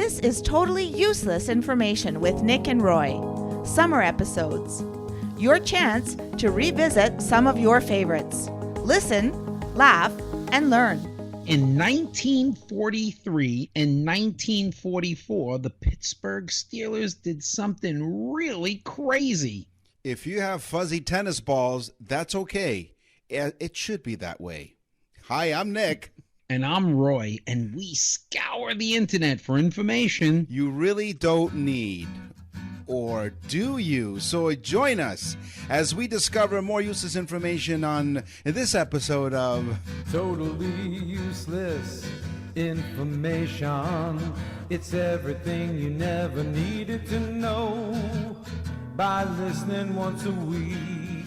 This is totally useless information with Nick and Roy. Summer episodes. Your chance to revisit some of your favorites. Listen, laugh, and learn. In 1943 and 1944, the Pittsburgh Steelers did something really crazy. If you have fuzzy tennis balls, that's okay. It should be that way. Hi, I'm Nick. And I'm Roy, and we scour the internet for information you really don't need. Or do you? So join us as we discover more useless information on this episode of Totally Useless Information. It's everything you never needed to know. By listening once a week,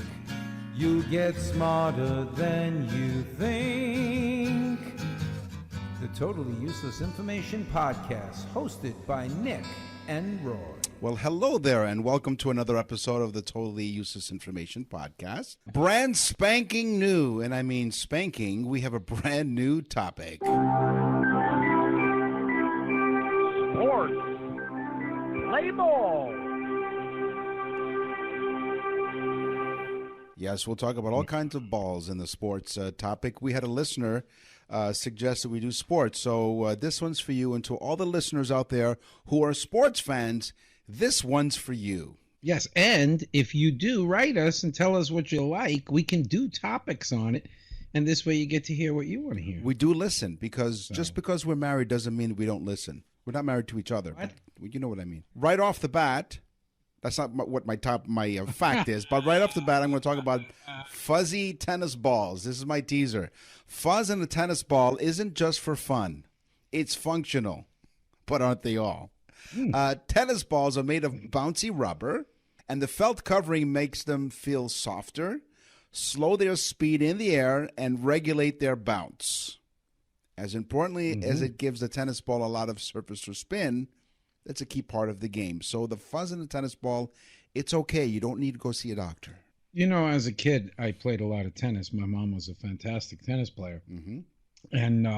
you'll get smarter than you think. The Totally Useless Information Podcast, hosted by Nick and Roy. Well, hello there, and welcome to another episode of the Totally Useless Information Podcast. Brand spanking new, and I mean spanking, we have a brand new topic. Sports. Play ball. Yes, we'll talk about all kinds of balls in the sports topic. We had a listener suggest that we do sports, so this one's for you. And to all the listeners out there who are sports fans, this one's for you. Yes, and if you do write us and tell us what you like, we can do topics on it, and this way you get to hear what you want to hear. We do listen, because just because we're married doesn't mean we don't listen. We're not married to each other. What? But you know what I mean. Right off the bat, that's not what my fact is, but right off the bat, I'm going to talk about fuzzy tennis balls. This is my teaser. Fuzz in a tennis ball isn't just for fun. It's functional, but aren't they all? Tennis balls are made of bouncy rubber, and the felt covering makes them feel softer, slow their speed in the air, and regulate their bounce. As importantly as it gives the tennis ball a lot of surface for spin, that's a key part of the game. So the fuzz in the tennis ball, it's okay. You don't need to go see a doctor. You know, as a kid, I played a lot of tennis. My mom was a fantastic tennis player. Mm-hmm. And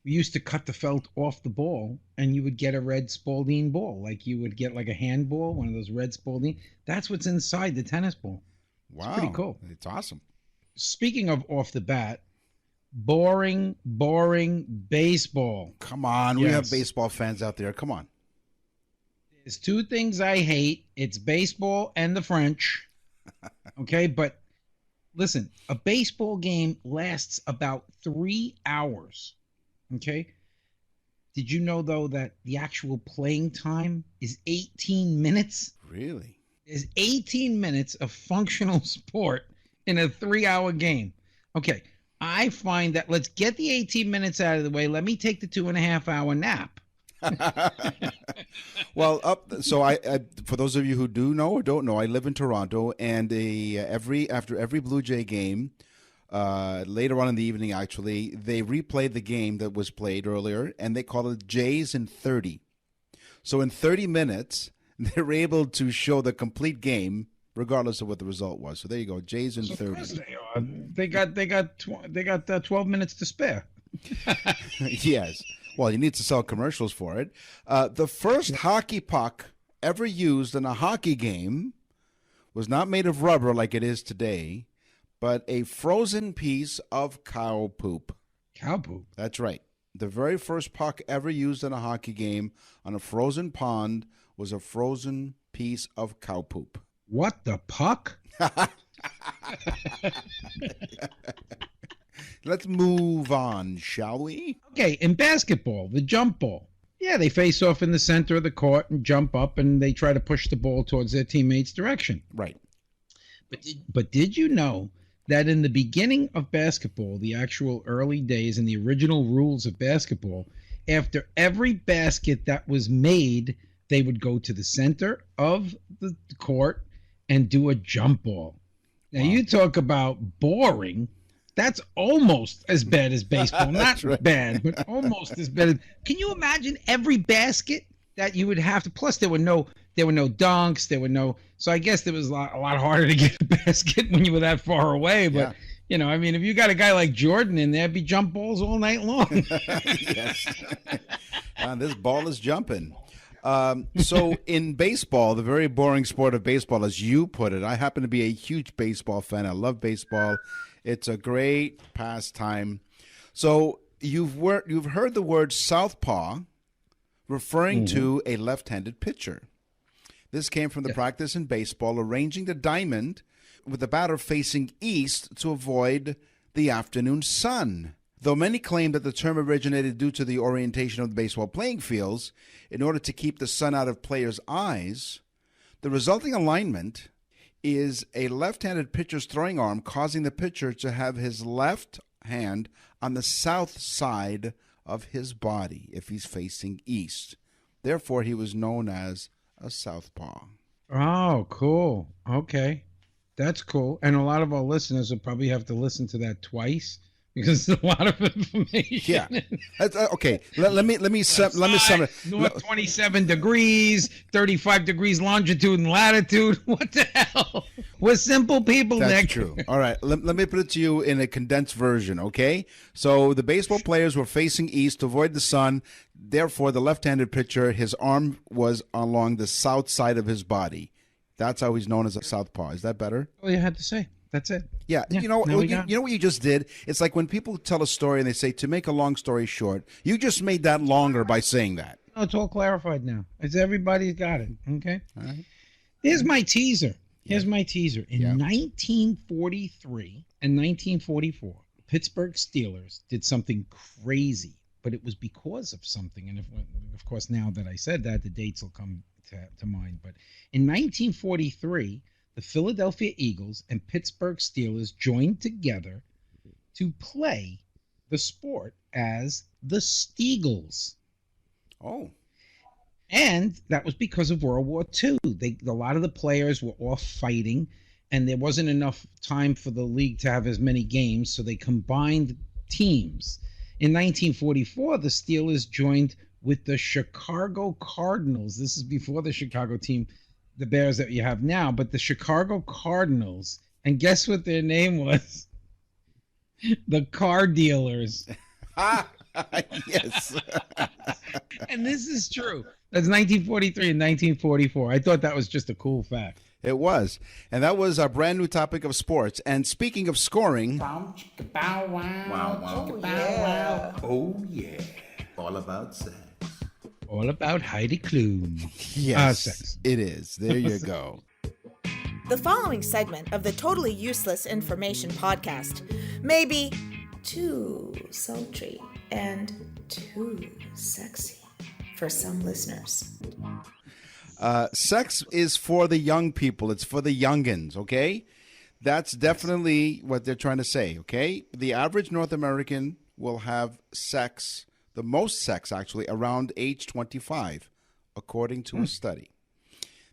we used to cut the felt off the ball, and you would get a red Spalding ball. Like you would get like a handball, one of those red Spalding. That's what's inside the tennis ball. Wow. It's pretty cool. It's awesome. Speaking of off the bat, boring baseball. Come on. We Yes. have baseball fans out there. Come on. There's two things I hate. It's baseball and the French. Okay, but listen, a baseball game lasts about 3 hours. Okay? Did you know, though, that the actual playing time is 18 minutes? Really? There's 18 minutes of functional sport in a 3-hour game. Okay, I find that let's get the 18 minutes out of the way. Let me take the 2.5-hour nap. Well, so I for those of you who do know or don't know, I live in Toronto, and after every Blue Jay game, later on in the evening, actually, they replay the game that was played earlier, and they call it Jays in 30. So in 30 minutes, they're able to show the complete game, regardless of what the result was. So there you go, Jays in 30. Of course they are. They got 12 minutes to spare. Yes. Well, you need to sell commercials for it. The first hockey puck ever used in a hockey game was not made of rubber like it is today, but a frozen piece of cow poop. Cow poop? That's right. The very first puck ever used in a hockey game on a frozen pond was a frozen piece of cow poop. What, the puck? Let's move on, shall we? Okay, in basketball, the jump ball. Yeah, they face off in the center of the court and jump up, and they try to push the ball towards their teammate's direction. Right. But did you know that in the beginning of basketball, the actual early days and the original rules of basketball, after every basket that was made, they would go to the center of the court and do a jump ball. Now, you talk about boring. That's almost as bad as baseball. Not right. bad, but almost as bad. Can you imagine every basket that you would have to? Plus, there were no dunks. There were no. So I guess it was a lot harder to get a basket when you were that far away. But you know, I mean, if you got a guy like Jordan in there, it'd be jump balls all night long. Yes. This ball is jumping. So in baseball, the very boring sport of baseball, as you put it, I happen to be a huge baseball fan. I love baseball. It's a great pastime. So you've heard the word southpaw referring to a left-handed pitcher. This came from the practice in baseball, arranging the diamond with the batter facing east to avoid the afternoon sun. Though many claim that the term originated due to the orientation of the baseball playing fields in order to keep the sun out of players' eyes, the resulting alignment is a left-handed pitcher's throwing arm, causing the pitcher to have his left hand on the south side of his body if he's facing east. Therefore, he was known as a southpaw. Oh, cool. Okay. That's cool. And a lot of our listeners will probably have to listen to that twice because there's a lot of information. Yeah. Okay. Let me sum it. North 27 degrees, 35 degrees longitude and latitude. What the hell? We're simple people, That's Nick. true. All right. Let me put it to you in a condensed version, okay? So the baseball players were facing east to avoid the sun. Therefore, the left-handed pitcher, his arm was along the south side of his body. That's how he's known as a southpaw. Is that better? All you had to say. That's it. Yeah. You know what you just did? It's like when people tell a story and they say, to make a long story short, you just made that longer by saying that. No, it's all clarified now. Everybody's got it. Okay. All right. Here's my teaser. In 1943 and 1944, Pittsburgh Steelers did something crazy, but it was because of something. And of course, now that I said that, the dates will come to mind. But in 1943, the Philadelphia Eagles and Pittsburgh Steelers joined together to play the sport as the Steagles. Oh. And that was because of World War II. A lot of the players were off fighting, and there wasn't enough time for the league to have as many games, so they combined teams. In 1944, the Steelers joined with the Chicago Cardinals. This is before the Chicago team, the Bears that you have now, but the Chicago Cardinals. And guess what their name was? The Car Dealers. Yes. And this is true. That's 1943 and 1944. I thought that was just a cool fact. It was. And that was our brand new topic of sports. And speaking of scoring. Bow, wow. Wow, wow. Oh, yeah. All about sex. All about Heidi Klum. Yes, sex. It is. There you go. The following segment of the Totally Useless Information podcast may be too sultry and too sexy for some listeners. Sex is for the young people. It's for the youngins, okay? That's definitely what they're trying to say, okay? The average North American will have sex, the most sex actually, around age 25, according to a study.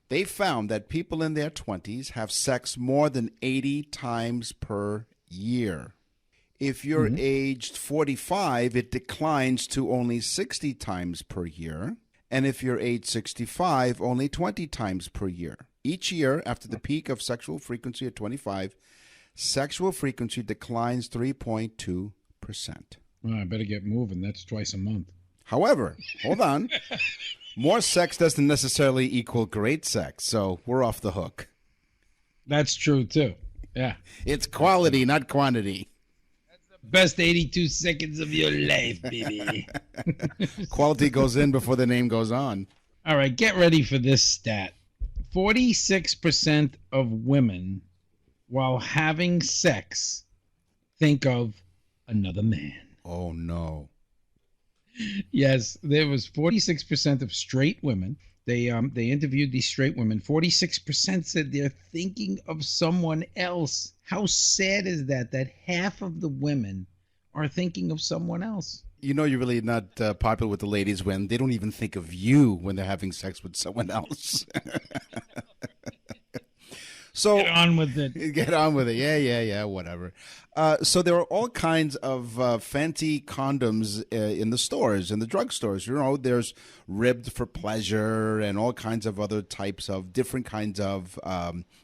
They found that people in their 20s have sex more than 80 times per year. If you're aged 45, it declines to only 60 times per year. And if you're age 65, only 20 times per year. Each year, after the peak of sexual frequency at 25, sexual frequency declines 3.2%. Well, I better get moving. That's twice a month. However, hold on. More sex doesn't necessarily equal great sex, so we're off the hook. That's true, too. Yeah. It's quality, not quantity. Best 82 seconds of your life, baby. Quality goes in before the name goes on. All right, get ready for this stat. 46% of women, while having sex, think of another man. Oh, no. Yes, there was 46% of straight women. They interviewed these straight women. 46% said they're thinking of someone else. How sad is that? That half of the women are thinking of someone else. You know you're really not popular with the ladies when they don't even think of you when they're having sex with someone else. So Get on with it. Get on with it. Yeah, whatever. So there are all kinds of fancy condoms in the stores, in the drugstores. You know, there's ribbed for pleasure and all kinds of other types of different kinds of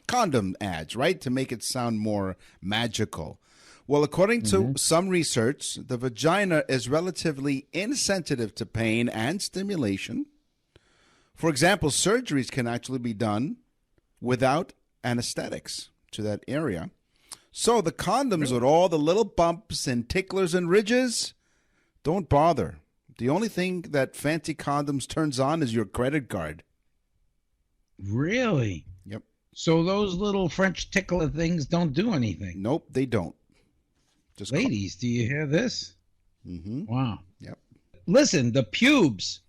condom ads, right? To make it sound more magical. Well, according to some research, the vagina is relatively insensitive to pain and stimulation. For example, surgeries can actually be done without anesthetics to that area. So the condoms with all the little bumps and ticklers and ridges, don't bother. The only thing that fancy condoms turns on is your credit card. Really? Yep. So those little French tickler things don't do anything? Nope, they don't. Just Ladies, do you hear this? Wow. Yep. Listen, the pubes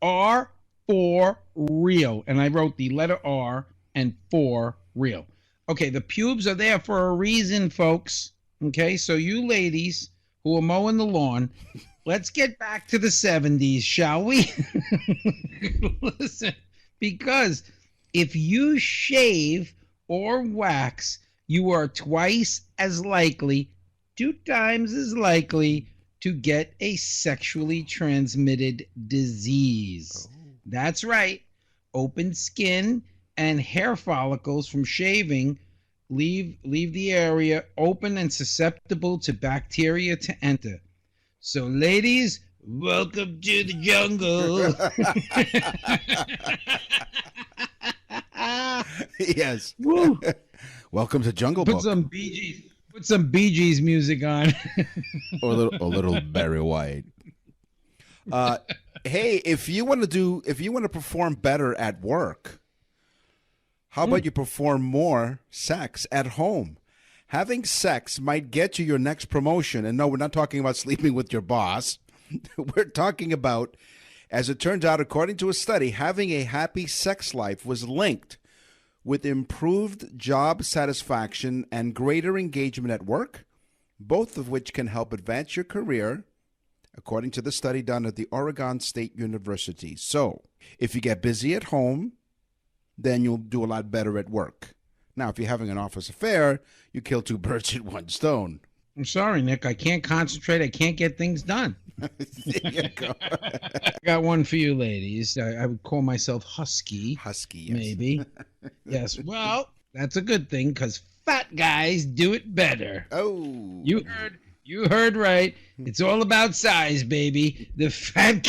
are for real. And I wrote the letter R and for real. Okay, the pubes are there for a reason, folks. Okay, so you ladies who are mowing the lawn, let's get back to the 70s, shall we? Listen, because if you shave or wax, you are twice as likely, 2 times as likely to get a sexually transmitted disease. That's right. Open skin and hair follicles from shaving leave the area open and susceptible to bacteria to enter. So, ladies, welcome to the jungle. Yes. Woo. Welcome to Jungle Book. Put some Bee Gees music on. or a little Barry White. Hey, if you want to perform better at work, how about you perform more sex at home? Having sex might get you your next promotion. And no, we're not talking about sleeping with your boss. We're talking about, as it turns out, according to a study, having a happy sex life was linked with improved job satisfaction and greater engagement at work, both of which can help advance your career, according to the study done at the Oregon State University. So, if you get busy at home, then you'll do a lot better at work. Now, if you're having an office affair, you kill 2 birds with 1 stone. I'm sorry, Nick. I can't concentrate. I can't get things done. There you go. I got one for you, ladies. I would call myself husky. Husky, yes. Maybe. Yes. Well, that's a good thing because fat guys do it better. Oh. You heard right. It's all about size, baby. The fat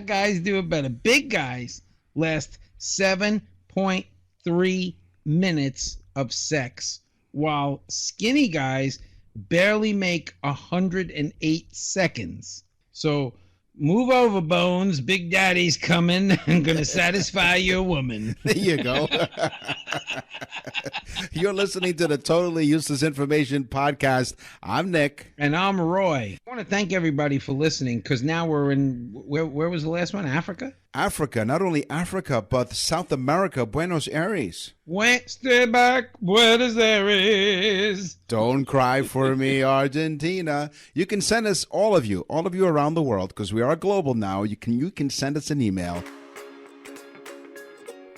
guys do it better. Big guys last 7.3 minutes of sex, while skinny guys barely make 108 seconds. So move over, Bones. Big Daddy's coming and going to satisfy your woman. There you go. You're listening to the Totally Useless Information Podcast. I'm Nick. And I'm Roy. I want to thank everybody for listening because now we're in, where was the last one? Africa? Africa. Not only Africa, but South America, Buenos Aires. Stay back, Buenos Aires. Don't cry for me, Argentina. You can send us, all of you around the world, because we are global now. You can send us an email.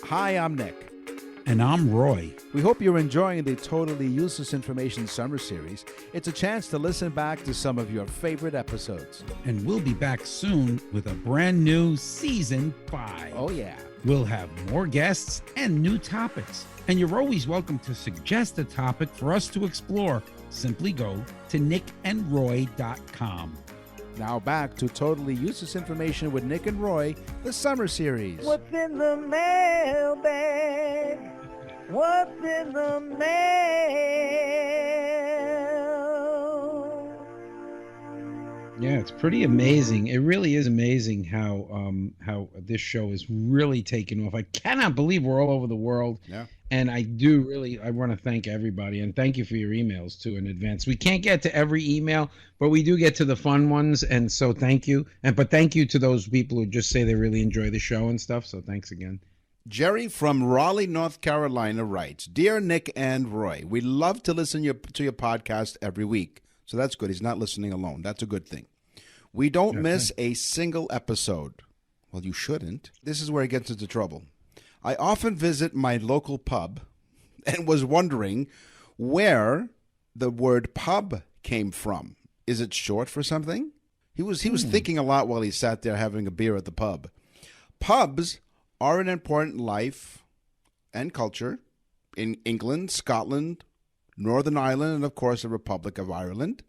Hi, I'm Nick. And I'm Roy. We hope you're enjoying the Totally Useless Information Summer Series. It's a chance to listen back to some of your favorite episodes. And we'll be back soon with a brand new Season 5. Oh, yeah. We'll have more guests and new topics. And you're always welcome to suggest a topic for us to explore. Simply go to nickandroy.com. Now back to Totally Useless Information with Nick and Roy, the Summer Series. What's in the mailbag? What's in the mail? Yeah, it's pretty amazing. It really is amazing how this show is really taken off. I cannot believe we're all over the world. Yeah. And I want to thank everybody and thank you for your emails too in advance. We can't get to every email, but we do get to the fun ones, and so thank you. But thank you to those people who just say they really enjoy the show and stuff. So thanks again. Jerry from Raleigh, North Carolina writes, Dear Nick and Roy, we love to listen to your podcast every week. So that's good. He's not listening alone. That's a good thing. We don't miss a single episode. Well, you shouldn't. This is where he gets into trouble. I often visit my local pub and was wondering where the word pub came from. Is it short for something? He was thinking a lot while he sat there having a beer at the pub. Pubs are an important life and culture in England, Scotland, Northern Ireland, and of course the Republic of Ireland.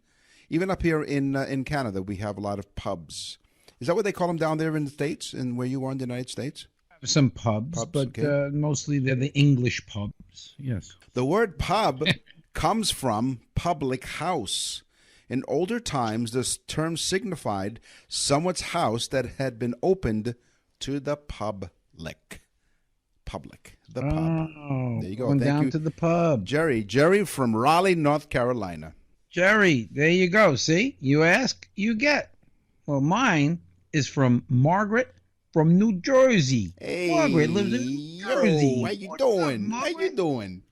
Even up here in Canada, we have a lot of pubs. Is that what they call them down there in the States, and where you are in the United States? Some pubs, but okay. Mostly they're the English pubs. Yes. The word pub comes from public house. In older times, this term signified someone's house that had been opened to the public. The pub. Oh, There you go. Going Thank down you, to the pub. Jerry from Raleigh, North Carolina. Jerry, there you go. See, you ask, you get. Well, mine is from Margaret from New Jersey. Hey, Margaret lives in New Jersey. How you What's doing? up, How you doing?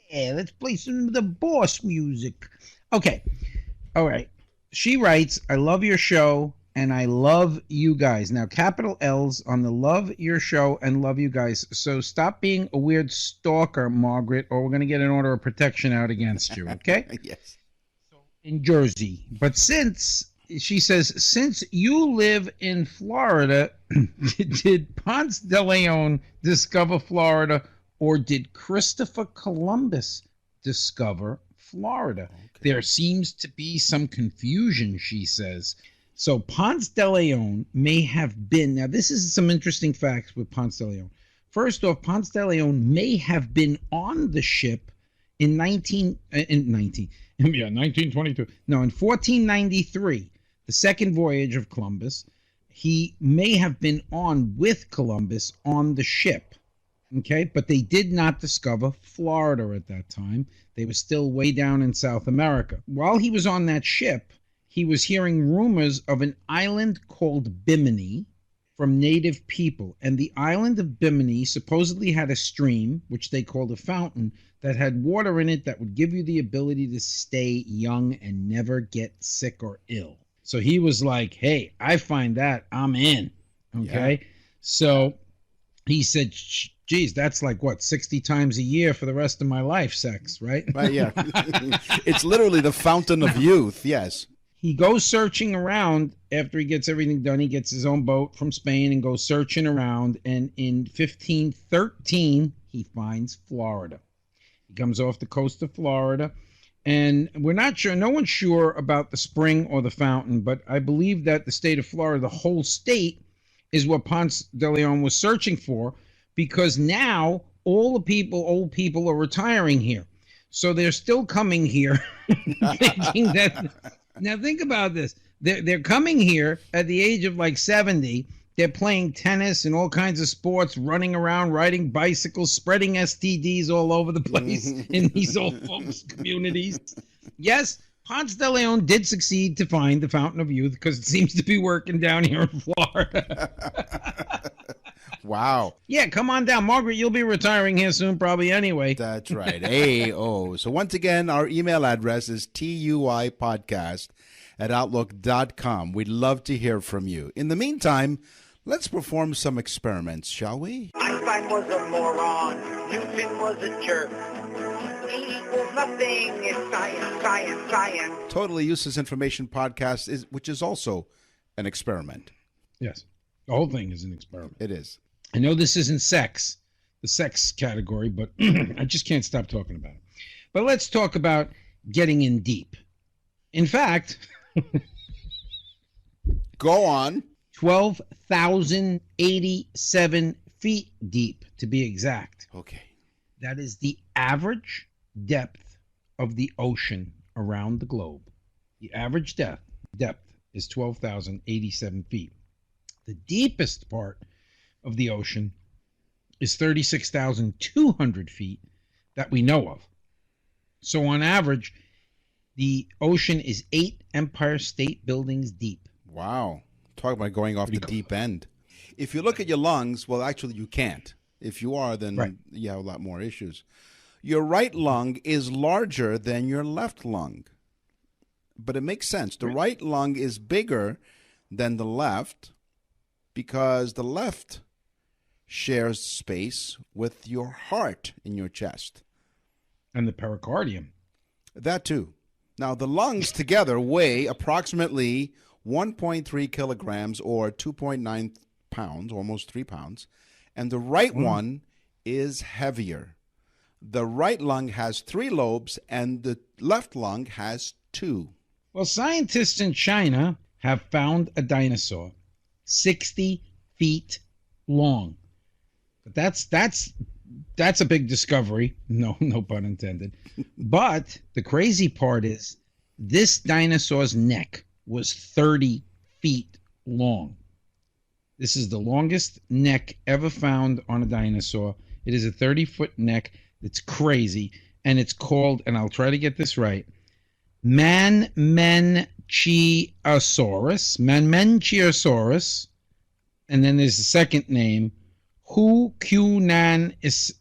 Yeah, let's play some of the boss music. Okay. All right. She writes, I love your show and I love you guys. Now, capital L's on the love your show and love you guys. So stop being a weird stalker, Margaret, or we're going to get an order of protection out against you. Okay? Yes. In Jersey. But since you live in Florida, did Ponce de Leon discover Florida, or did Christopher Columbus discover Florida? Okay. There seems to be some confusion, she says. So Ponce de Leon may have been, now this is some interesting facts with Ponce de Leon. First off, Ponce de Leon may have been on the ship in 1922. No, in 1493, the second voyage of Columbus. He may have been on with Columbus on the ship. Okay, but they did not discover Florida at that time. They were still way down in South America. While he was on that ship, he was hearing rumors of an island called Bimini from native people. And the island of Bimini supposedly had a stream, which they called a fountain, that had water in it that would give you the ability to stay young and never get sick or ill. So he was like, hey, I find that, I'm in. Okay, yeah. So he said, geez, that's like, 60 times a year for the rest of my life, sex, right? Right, yeah. It's literally the fountain of youth, yes. He goes searching around after he gets everything done. He gets his own boat from Spain and goes searching around. And in 1513, he finds Florida. He comes off the coast of Florida. And we're not sure, no one's sure about the spring or the fountain, but I believe that the state of Florida, the whole state, is what Ponce de Leon was searching for, because now all the old people are retiring here. So they're still coming here thinking that. Now think about this. They're coming here at the age of like 70. They're playing tennis and all kinds of sports, running around, riding bicycles, spreading STDs all over the place in these old folks' communities. Yes, Ponce de Leon did succeed to find the Fountain of Youth because it seems to be working down here in Florida. Wow. Yeah, come on down. Margaret, you'll be retiring here soon probably anyway. That's right. A-O. So once again, our email address is tuipodcast@outlook.com. We'd love to hear from you. In the meantime, let's perform some experiments, shall we? Einstein was a moron. Newton was a jerk. E equals nothing. It's science, science, science. Totally Useless Information Podcast, which is also an experiment. Yes. The whole thing is an experiment. It is. I know this isn't the sex category, but I just can't stop talking about it. But let's talk about getting in deep. In fact, go on. 12,087 feet deep, to be exact. Okay. That is the average depth of the ocean around the globe. The average depth is 12,087 feet. The deepest part of the ocean is 36,200 feet that we know of. So on average, the ocean is 8 Empire State Buildings deep. Wow. Talk about going off the deep end. If you look at your lungs, well, actually you can't. If you are, then you have a lot more issues. Your right lung is larger than your left lung. But it makes sense. The right lung is bigger than the left because the left shares space with your heart in your chest. And the pericardium. That too. Now, the lungs together weigh approximately 1.3 kilograms or 2.9 pounds, almost 3 pounds. And the right one is heavier. The right lung has 3 lobes, and the left lung has 2. Well, scientists in China have found a dinosaur 60 feet long. But that's a big discovery. No pun intended. But the crazy part is this dinosaur's neck was 30 feet long. This is the longest neck ever found on a dinosaur. It is a 30-foot neck. It's crazy. And it's called, and I'll try to get this right, Mamenchiasaurus. And then there's the second name, Hucunanensis.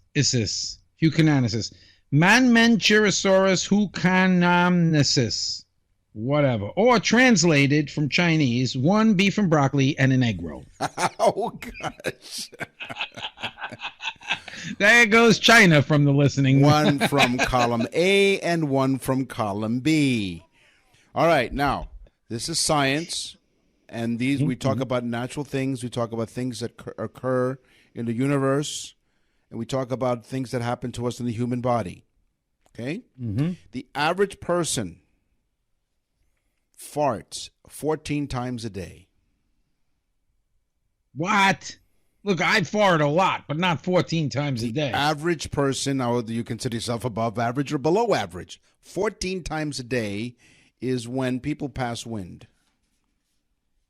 Mamenchiasaurus hucanamnesis. Whatever. Or translated from Chinese, 1 beef and broccoli and an egg roll. Oh, gosh. There goes China from the listening. 1 from column A and 1 from column B. All right, now, this is science, and these we talk about natural things. We talk about things that occur in the universe, and we talk about things that happen to us in the human body. Okay? Mm-hmm. The average person farts 14 times a day. What? Look, I fart a lot, but not 14 times a day. Average person, now do you consider yourself above average or below average? 14 times a day is when people pass wind.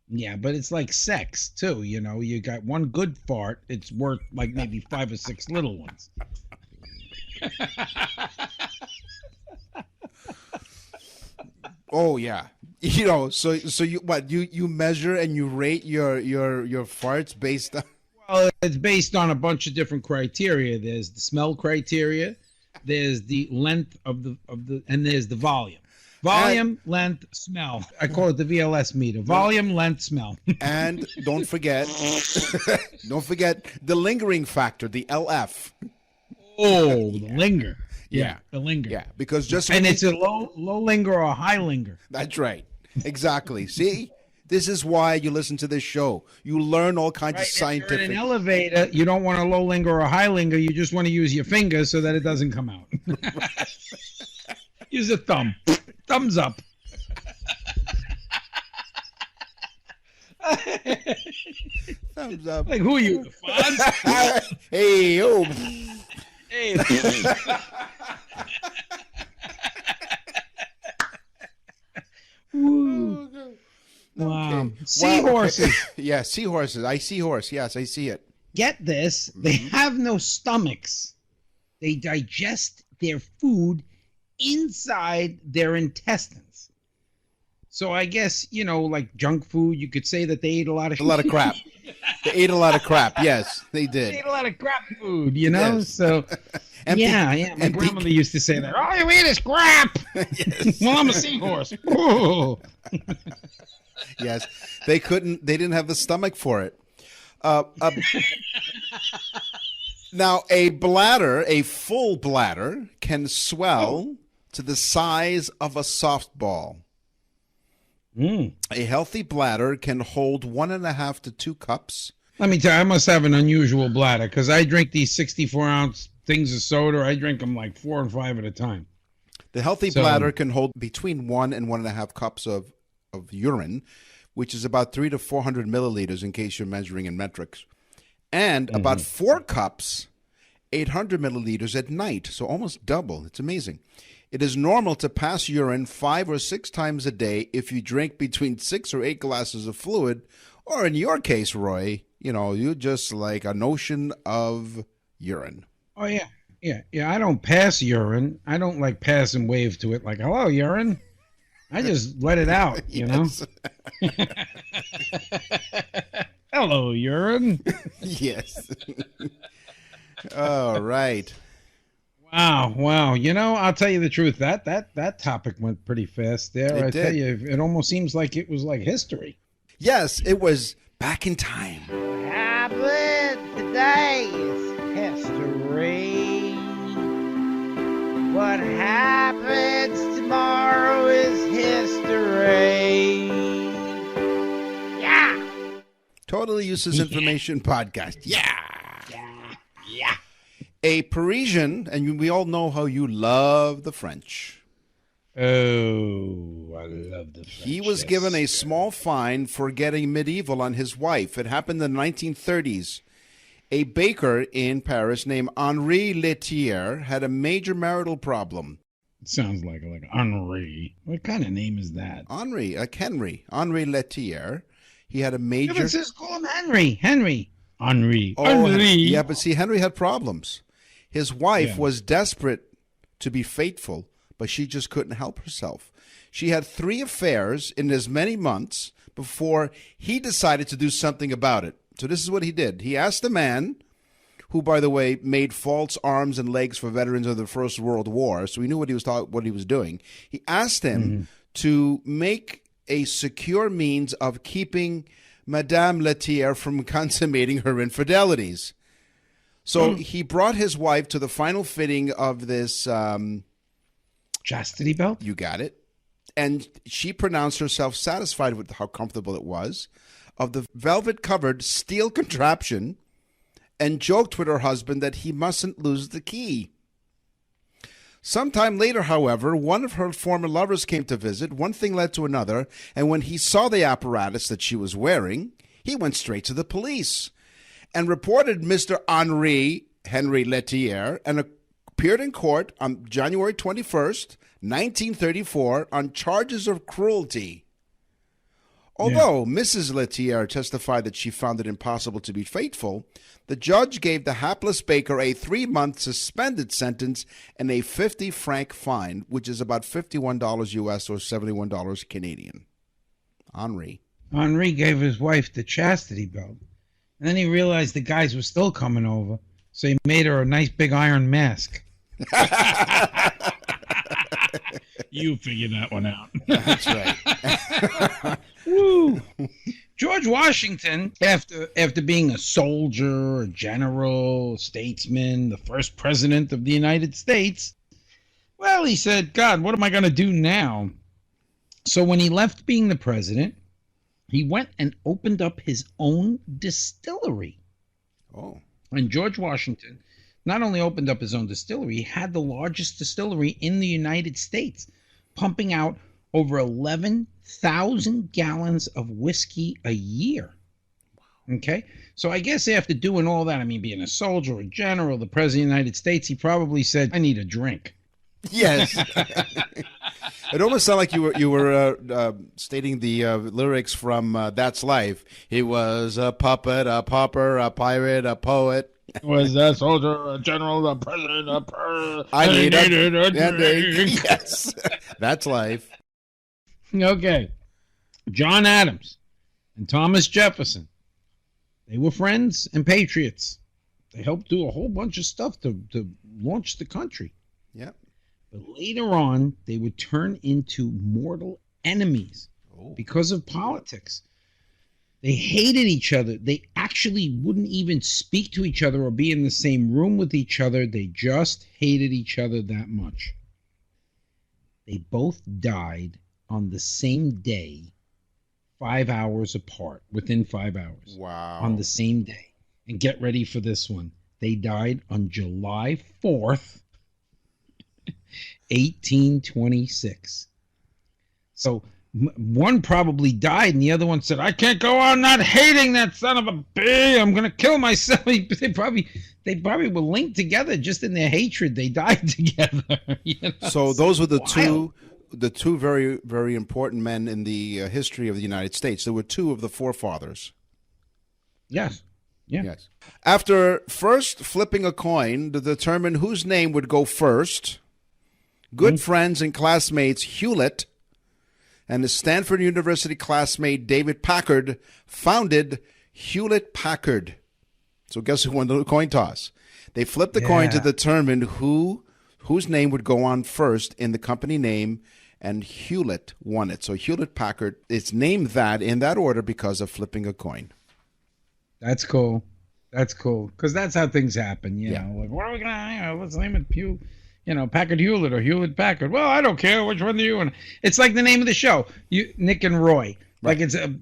Yeah, but it's like sex, too. You know, you got one good fart, it's worth like maybe 5 or 6 little ones. Oh, yeah. You know, so you what you measure and you rate your farts based on. Well, it's based on a bunch of different criteria. There's the smell criteria, there's the length of the and there's the volume. Volume, length, smell. I call it the VLS meter. Volume, length, smell. And don't forget the lingering factor, the LF. Oh, the linger. Yeah. The linger. Yeah, because it's a low linger or a high linger. That's right. Exactly. See? This is why you listen to this show. You learn all kinds of scientific. If you're in an elevator, you don't want a low linger or a high linger. You just want to use your fingers so that it doesn't come out. Use a thumb. Thumbs up. Thumbs up. Like, who are you, the Fonz? Hey, yo. Hey. Woo. Wow. Okay. Seahorses. Yeah, seahorses. I see horse. Yes, I see it. Get this. They have no stomachs. They digest their food inside their intestines. So I guess, you know, like junk food, you could say that they ate a lot of crap. They ate a lot of crap. Yes, they did. They ate a lot of crap food, you know? Yes. So, yeah. My grandmother used to say that. All you eat is crap. Yes. Well, I'm a seahorse. Yes, they didn't have the stomach for it. Now, a full bladder can swell to the size of a softball. A healthy bladder can hold 1.5 to 2 cups. Let me tell you, I must have an unusual bladder because I drink these 64-ounce things of soda. I drink them like 4 and 5 at a time. The healthy bladder can hold between 1 and 1.5 cups of urine, which is about 300 to 400 milliliters in case you're measuring in metrics, and about 4 cups, 800 milliliters at night, so almost double. It's amazing. It is normal to pass urine 5 or 6 times a day if you drink between 6 or 8 glasses of fluid, or in your case, Roy, you know, you just like an ocean of urine. Oh, yeah. Yeah, I don't pass urine. I don't like pass and wave to it like, hello, urine. I just let it out, you know? Hello, urine. Yes. All right. Wow. You know, I'll tell you the truth. That topic went pretty fast there. I tell you, it almost seems like it was like history. Yes, it was back in time. What happened today is history. What happens tomorrow is history. Yeah. Totally Useless Information Podcast. Yeah. A Parisian, and we all know how you love the French. Oh, I love the French. He was given a small fine for getting medieval on his wife. It happened in the 1930s. A baker in Paris named Henri Laitier had a major marital problem. It sounds like Henri. What kind of name is that? Henri, like Henry. Henri Laitier. He had a major... Yeah, but just call him Henry. Henry. Oh, Henry. Yeah, but see, Henry had problems. His wife was desperate to be faithful, but she just couldn't help herself. She had 3 affairs in as many months before he decided to do something about it. So this is what he did. He asked a man, who, by the way, made false arms and legs for veterans of the First World War, so he knew what he was doing. He asked him to make a secure means of keeping Madame Laitier from consummating her infidelities. So he brought his wife to the final fitting of this... chastity belt? You got it. And she pronounced herself satisfied with how comfortable it was, of the velvet-covered steel contraption, and joked with her husband that he mustn't lose the key. Sometime later, however, one of her former lovers came to visit. One thing led to another, and when he saw the apparatus that she was wearing, he went straight to the police and reported Mr. Henri Laitier and appeared in court on January 21st, 1934, on charges of cruelty. Although Mrs. Laitier testified that she found it impossible to be faithful, the judge gave the hapless baker a 3-month suspended sentence and a 50-franc fine, which is about $51 U.S. or $71 Canadian. Henri gave his wife the chastity belt. And then he realized the guys were still coming over, so he made her a nice big iron mask. You figured that one out. That's right. Woo! George Washington, after being a soldier, a general, a statesman, the first president of the United States, well, he said, God, what am I going to do now? So when he left being the president, he went and opened up his own distillery. Oh. And George Washington not only opened up his own distillery, he had the largest distillery in the United States, pumping out over 11,000 gallons of whiskey a year. Okay? So I guess after doing all that, I mean, being a soldier, a general, the president of the United States, he probably said, I need a drink. Yes. It almost sounded like you were stating the lyrics from That's Life. He was a puppet, a pauper, a pirate, a poet. Was a soldier, a general, a president, I needed a drink. Yes. That's life. Okay. John Adams and Thomas Jefferson, they were friends and patriots. They helped do a whole bunch of stuff to launch the country. Yep. But later on, they would turn into mortal enemies because of politics. They hated each other. They actually wouldn't even speak to each other or be in the same room with each other. They just hated each other that much. They both died on the same day, 5 hours apart, within 5 hours. Wow. On the same day. And get ready for this one. They died on July 4th, 1826. So one probably died, and the other one said, I can't go on not hating that son of a bitch. I'm going to kill myself. They probably were linked together just in their hatred. They died together. You know? So those were the two very, very important men in the history of the United States. There were 2 of the forefathers. Yes. Yeah. Yes. After first flipping a coin to determine whose name would go first, good friends and classmates Hewlett and his Stanford University classmate David Packard founded Hewlett-Packard. So guess who won the coin toss? They flipped the coin to determine whose name would go on first in the company name, and Hewlett won it. So Hewlett-Packard, it's named that in that order because of flipping a coin. That's cool. That's cool. Because that's how things happen, you know. Like, what are we going to, what's the name of Pew? You know, Packard Hewlett or Hewlett Packard. Well, I don't care. Which one do you want? It's like the name of the show. Nick and Roy. Like it's a,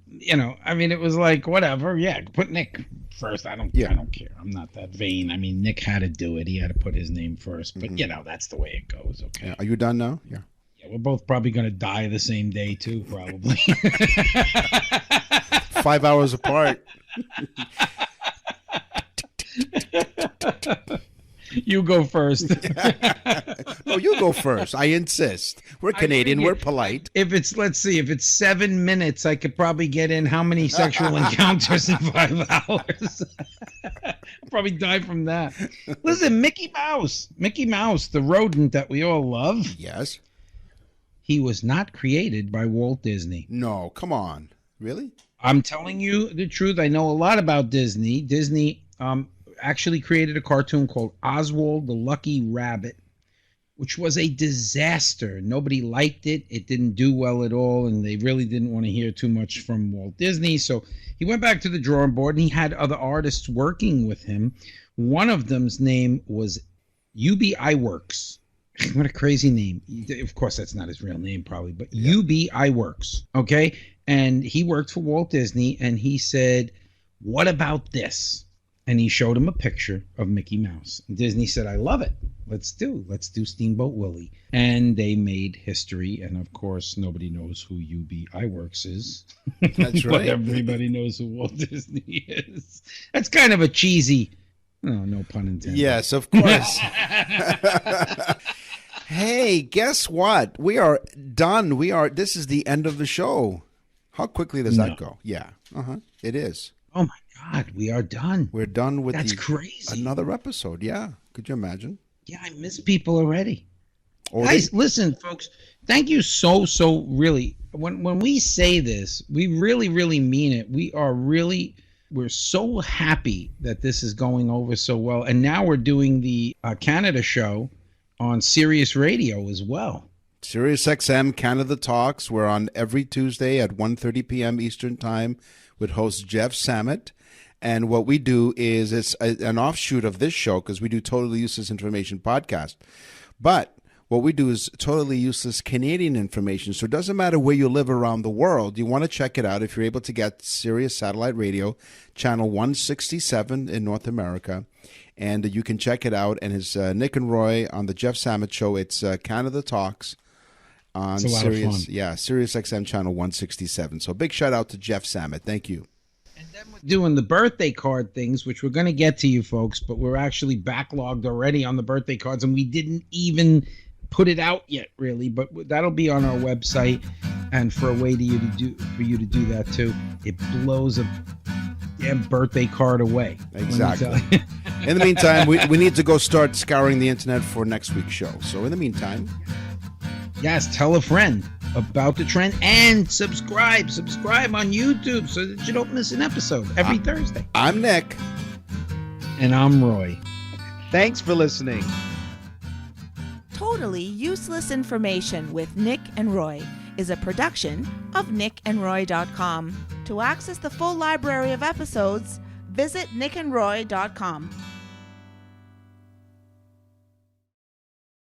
I mean, it was like whatever. Yeah, put Nick first. I don't care. I'm not that vain. I mean, Nick had to do it. He had to put his name first. But that's the way it goes. Okay. Yeah. Are you done now? Yeah. Yeah, we're both probably gonna die the same day too, probably. 5 hours apart. You go first. No, you go first. I insist. We're Canadian. We're polite. Let's see, if it's 7 minutes, I could probably get in how many sexual encounters in 5 hours? Probably die from that. Listen, Mickey Mouse, the rodent that we all love. Yes. He was not created by Walt Disney. No, come on. Really? I'm telling you the truth. I know a lot about Disney. Disney actually created a cartoon called Oswald the Lucky Rabbit, which was a disaster. Nobody liked it. It didn't do well at all, and they really didn't want to hear too much from Walt Disney. So he went back to the drawing board, and he had other artists working with him. One of them's name was UB Iwerks. What a crazy name. Of course, that's not his real name, probably, but UB Iwerks, okay? And he worked for Walt Disney, and he said, what about this? And he showed him a picture of Mickey Mouse. And Disney said, I love it. Let's do Steamboat Willie. And they made history. And of course, nobody knows who UB Iwerks is. That's right. But everybody knows who Walt Disney is. That's kind of a cheesy, no pun intended. Yes, of course. Hey, guess what? We are done. This is the end of the show. How quickly does that go? Yeah. It is. Oh my God, we are done. We're done with That's crazy. Another episode. Yeah. Could you imagine? Yeah, I miss people already. Guys, listen, folks. Thank you so really. When we say this, we really mean it. We're so happy that this is going over so well. And now we're doing the Canada show on Sirius Radio as well. Sirius XM Canada Talks. We're on every Tuesday at 1:30 p.m. Eastern Time with host Jeff Samet. And what we do is it's an offshoot of this show because we do Totally Useless Information podcast. But what we do is Totally Useless Canadian information. So it doesn't matter where you live around the world. You want to check it out if you're able to get Sirius Satellite Radio, channel 167 in North America. And you can check it out. And it's Nick and Roy on the Jeff Samet Show. It's Canada Talks on Sirius. Yeah, Sirius XM channel 167. So big shout out to Jeff Samet. Thank you. And then we're doing the birthday card things, which we're going to get to you folks, but we're actually backlogged already on the birthday cards, and we didn't even put it out yet, really. But that'll be on our website, and for you to do that too, it blows a damn birthday card away. Exactly. In the meantime, we need to go start scouring the internet for next week's show. So in the meantime, yes, tell a friend about the trend and subscribe on YouTube so that you don't miss an episode every Thursday. I'm Nick. And I'm Roy. Thanks for listening. Totally Useless Information with Nick and Roy is a production of nickandroy.com. To access the full library of episodes, visit nickandroy.com.